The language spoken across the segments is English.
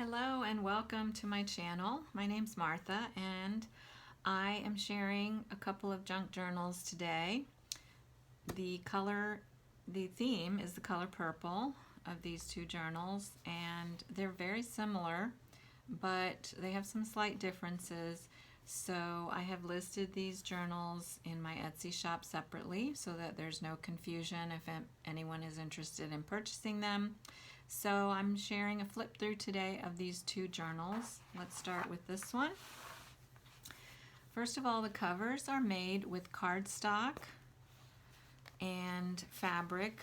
Hello and welcome to my channel. My name's Martha and I am sharing a couple of junk journals today. The theme is the color purple of these two journals, and they're very similar, but they have some slight differences. So I have listed these journals in my Etsy shop separately so that there's no confusion if anyone is interested in purchasing them. So I'm sharing a flip through today of these two journals. Let's start with this one. First of all, the covers are made with cardstock and fabric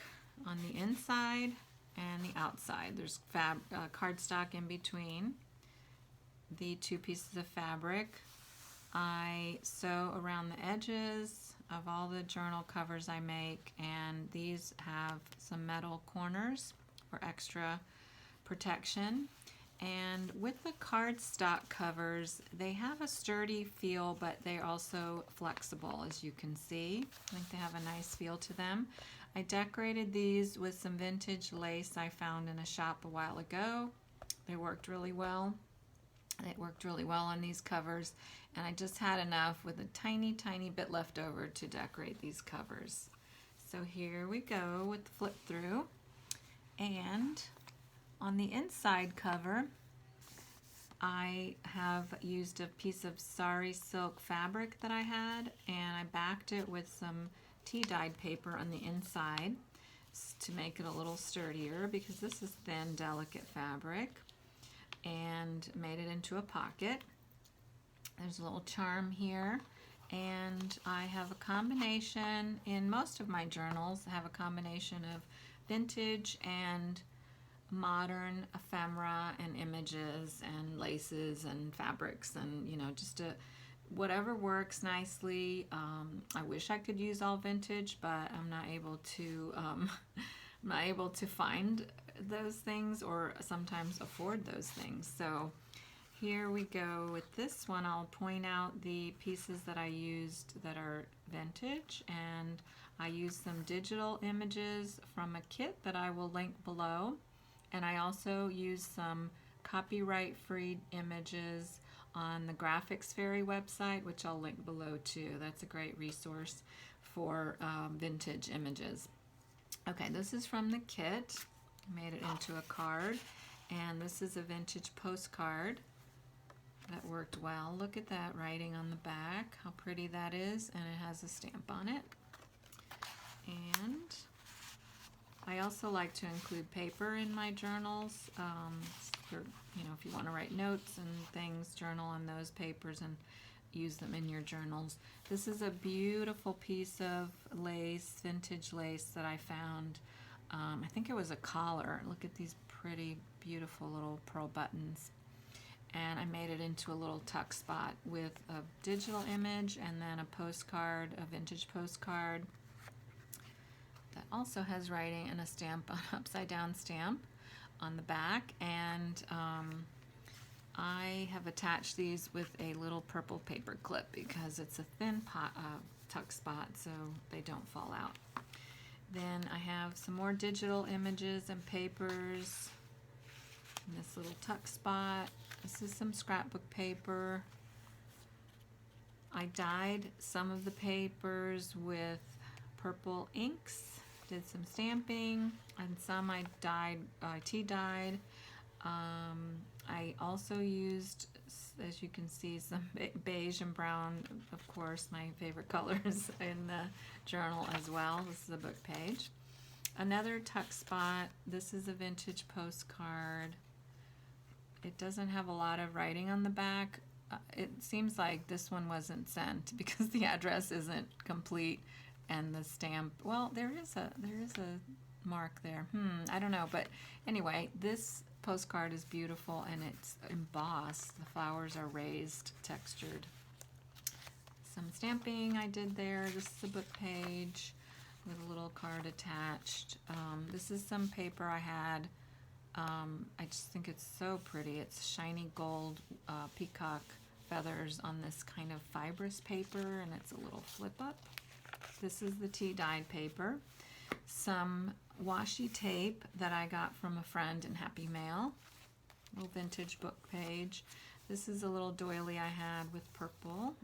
on the inside and the outside. There's cardstock in between the two pieces of fabric. I sew around the edges of all the journal covers I make, and these have some metal corners for extra protection. And with the cardstock covers, they have a sturdy feel, but they're also flexible, as you can see. I think they have a nice feel to them. I decorated these with some vintage lace I found in a shop a while ago. They worked really well. It worked really well on these covers, and I just had enough with a tiny bit left over to decorate these covers. So here we go with the flip through. And on the inside cover, I have used a piece of sari silk fabric that I had, and I backed it with some tea-dyed paper on the inside to make it a little sturdier, because this is thin, delicate fabric, and made it into a pocket. There's a little charm here, and I have a combination, in most of my journals, I have a combination of vintage and modern ephemera and images and laces and fabrics, and just whatever works nicely. I wish I could use all vintage, but I'm not able to I'm not able to find those things or sometimes afford those things. So here we go with this one. I'll point out the pieces that I used that are vintage, and I used some digital images from a kit that I will link below, and I also used some copyright-free images on the Graphics Fairy website, which I'll link below too. That's a great resource for vintage images. Okay, this is from the kit. I made it into a card, and this is a vintage postcard that worked well. Look at that writing on the back, how pretty that is, and it has a stamp on it. And I also like to include paper in my journals, for, if you want to write notes and things, journal on those papers and use them in your journals. This is a beautiful piece of lace, vintage lace that I found. I think it was a collar. Look at these pretty, beautiful little pearl buttons. And I made it into a little tuck spot with a digital image and then a postcard, a vintage postcard that also has writing and a stamp, an upside down stamp on the back. And I have attached these with a little purple paper clip because it's a thin tuck spot so they don't fall out. Then I have some more digital images and papers in this little tuck spot. This is some scrapbook paper. I dyed some of the papers with purple inks, did some stamping, and some I tea-dyed. I also used, as you can see, some beige and brown, of course, my favorite colors in the journal as well. This is a book page. Another tuck spot. This is a vintage postcard. It doesn't have a lot of writing on the back. It seems like this one wasn't sent because the address isn't complete, and the stamp, well, there is a mark there. I don't know, but anyway, this postcard is beautiful and it's embossed. The flowers are raised, textured. Some stamping I did there. This is a book page with a little card attached. This is some paper I had. I just think it's so pretty. It's shiny gold peacock feathers on this kind of fibrous paper, and it's a little flip up. This is the tea-dyed paper. Some washi tape that I got from a friend in Happy Mail. little vintage book page. This is a little doily I had with purple,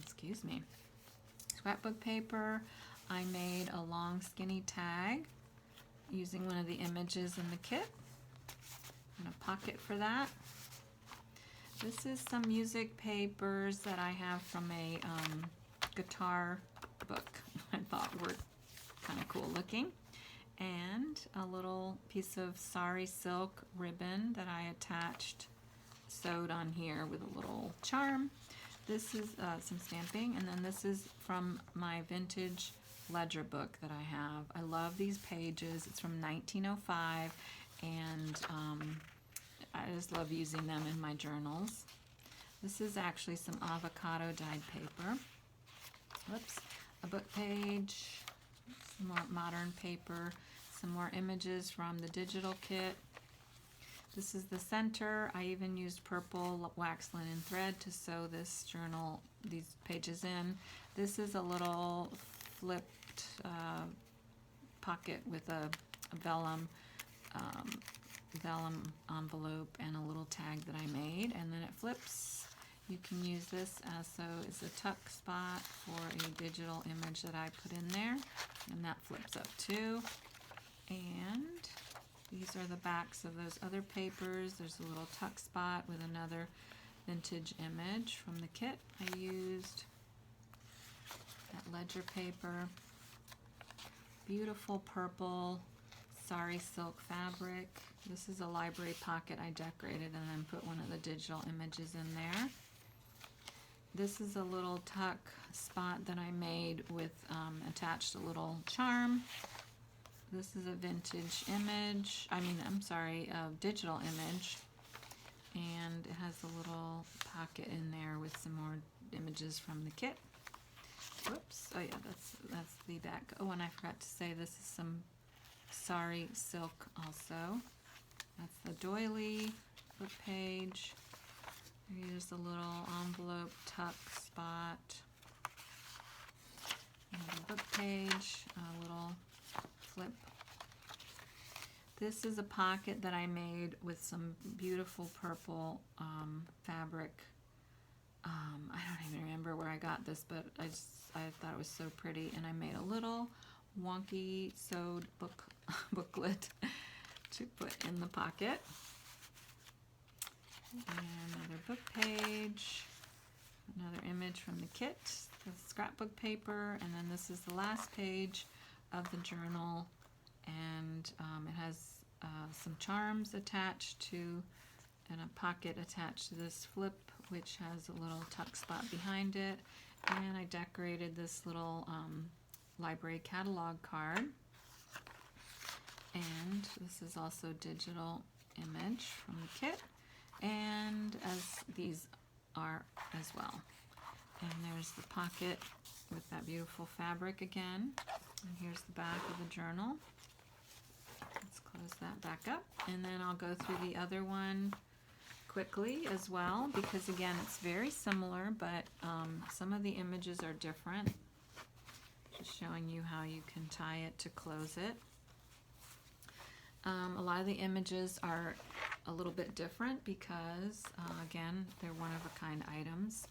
excuse me, scrapbook paper. I made a long skinny tag using one of the images in the kit, and a pocket for that. This is some music papers that I have from a guitar book I thought were kind of cool looking. And a little piece of sari silk ribbon that I attached, sewed on here with a little charm. This is some stamping, and then this is from my vintage ledger book that I have. I love these pages. It's from 1905, and I just love using them in my journals. This is actually some avocado dyed paper. Whoops, a book page, some more modern paper, some more images from the digital kit. This is the center. I even used purple wax linen thread to sew this journal, these pages in. This is a little flipped pocket with a vellum envelope and a little tag that I made, and then it flips. You can use this as a tuck spot for a digital image that I put in there, and that flips up too. And these are the backs of those other papers. There's a little tuck spot with another vintage image from the kit. I used that ledger paper, beautiful purple sari silk fabric. This is a library pocket I decorated and then put one of the digital images in there. This is a little tuck spot that I made with attached a little charm. This is a vintage image, a digital image, and it has a little pocket in there with some more images from the kit. Whoops, oh yeah, that's the back. Oh, and I forgot to say this is some sari silk also. That's the doily book page. Here's a little envelope tuck spot. Another book page, a little flip. This is a pocket that I made with some beautiful purple fabric. I don't even remember where I got this, but I thought it was so pretty, and I made a little wonky sewed booklet to put in the pocket. And another book page, another image from the kit, the scrapbook paper, and then this is the last page of the journal, and it has some charms attached to, and a pocket attached to this flip, which has a little tuck spot behind it, and I decorated this little library catalog card, and this is also digital image from the kit, and as these are as well. And there's the pocket with that beautiful fabric again. And here's the back of the journal. Let's close that back up. And then I'll go through the other one quickly as well, because again, it's very similar, but some of the images are different. Just showing you how you can tie it to close it. A lot of the images are a little bit different because, again, they're one-of-a-kind items.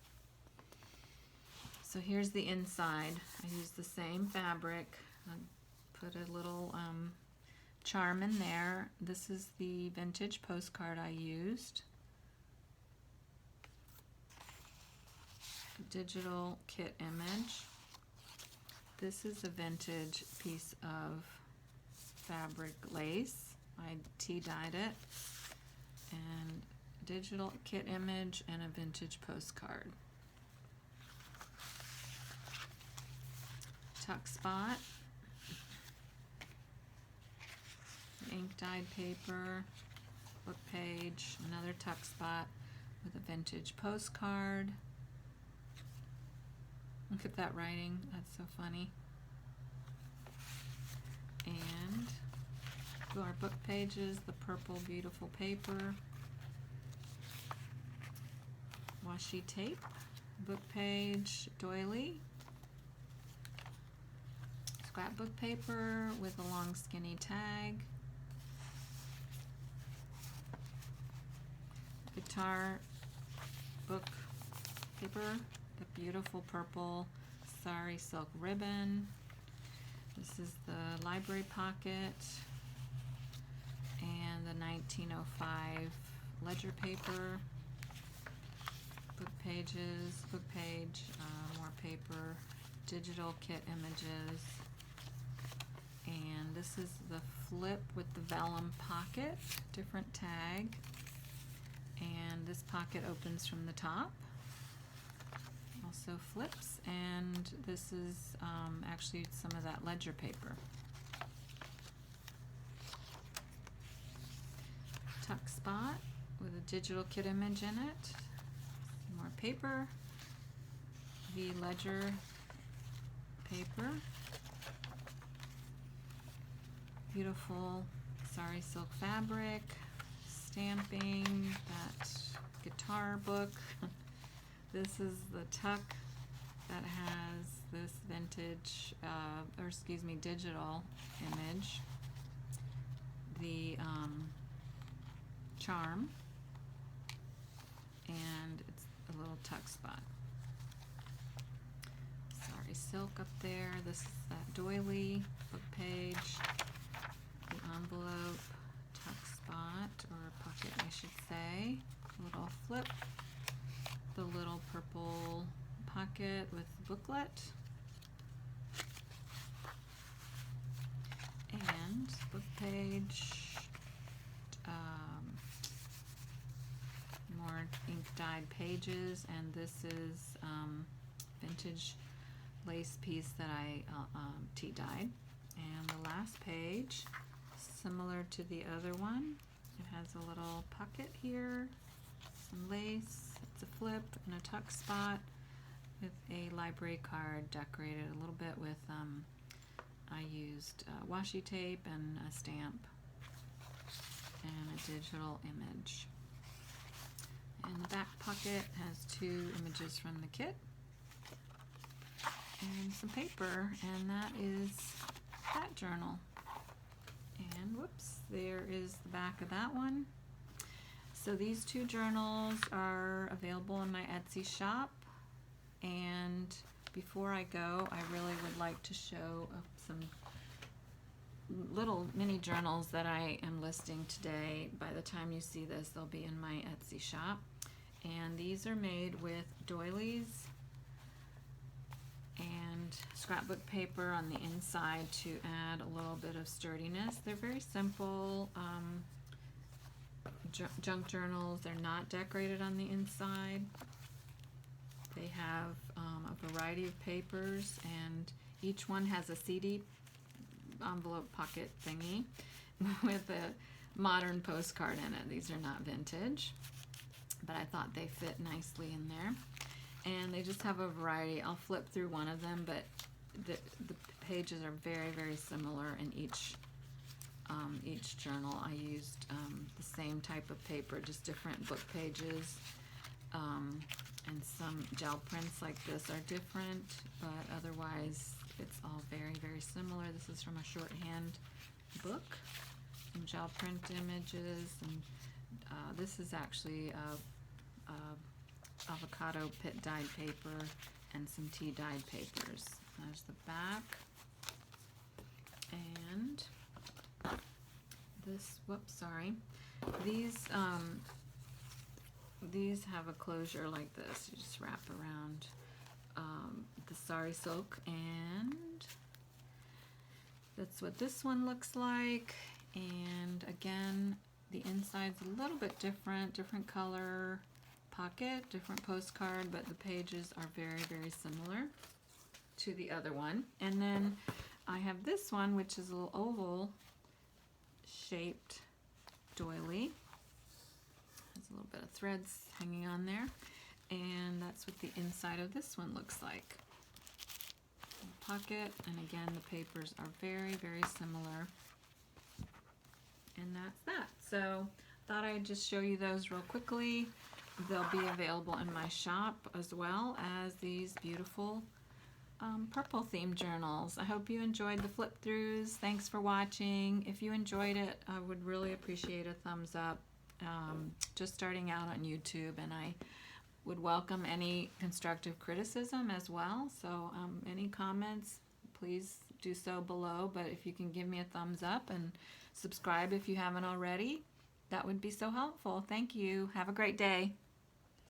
So here's the inside. I used the same fabric. I put a little charm in there. This is the vintage postcard I used. Digital kit image. This is a vintage piece of fabric lace. I tea-dyed it, and digital kit image and a vintage postcard. Tuck spot, ink dyed paper, book page, another tuck spot with a vintage postcard. Look at that writing, that's so funny. And to our book pages, the purple beautiful paper, washi tape, book page, doily, scrapbook paper with a long skinny tag, guitar book paper, the beautiful purple sari silk ribbon. This is the library pocket and the 1905 ledger paper. Book pages, book page, more paper, digital kit images. And this is the flip with the vellum pocket, different tag. And this pocket opens from the top. Also flips, and this is actually some of that ledger paper. Tuck spot with a digital kit image in it. Some more paper. The ledger paper. Beautiful sari silk fabric. Stamping, that guitar book. This is the tuck that has this vintage, digital image. The charm, and it's a little tuck spot. Sari silk up there. This is that doily book page. The envelope, tuck spot, or pocket I should say. Little flip. The little purple pocket with booklet. And book page. More ink dyed pages, and this is vintage lace piece that I tea dyed. And the last page, similar to the other one, it has a little pocket here, some lace, it's a flip and a tuck spot with a library card decorated a little bit with, I used washi tape and a stamp and a digital image. And the back pocket has 2 images from the kit and some paper, and that is that journal. And whoops, there is the back of that one. So these 2 journals are available in my Etsy shop, and before I go, I really would like to show some little mini journals that I am listing today. By the time you see this, they'll be in my Etsy shop. And these are made with doilies and scrapbook paper on the inside to add a little bit of sturdiness. They're very simple junk journals. They're not decorated on the inside. They have a variety of papers, and each one has a CD envelope pocket thingy with a modern postcard in it. These are not vintage, but I thought they fit nicely in there. And they just have a variety. I'll flip through one of them, but the pages are very, very similar in each journal. I used the same type of paper, just different book pages, and some gel prints like this are different, but otherwise it's all very, very similar. This is from a shorthand book, some gel print images, and this is actually avocado pit dyed paper and some tea dyed papers. There's the back, and this, whoops, sorry. These have a closure like this. You just wrap around the sari silk, and that's what this one looks like. And again, the inside's a little bit different color pocket, different postcard, but the pages are very, very similar to the other one. And then I have this one, which is a little oval shaped doily. Has a little bit of threads hanging on there, and that's what the inside of this one looks like. Pocket, and again, the papers are very, very similar. And that's that. So thought I'd just show you those real quickly. They'll be available in my shop, as well as these beautiful purple themed journals. I hope you enjoyed the flip throughs. Thanks for watching. If you enjoyed it, I would really appreciate a thumbs up. just starting out on YouTube, and I would welcome any constructive criticism as well. So any comments, please do so below. But if you can give me a thumbs up and subscribe if you haven't already, that would be so helpful. Thank you. Have a great day.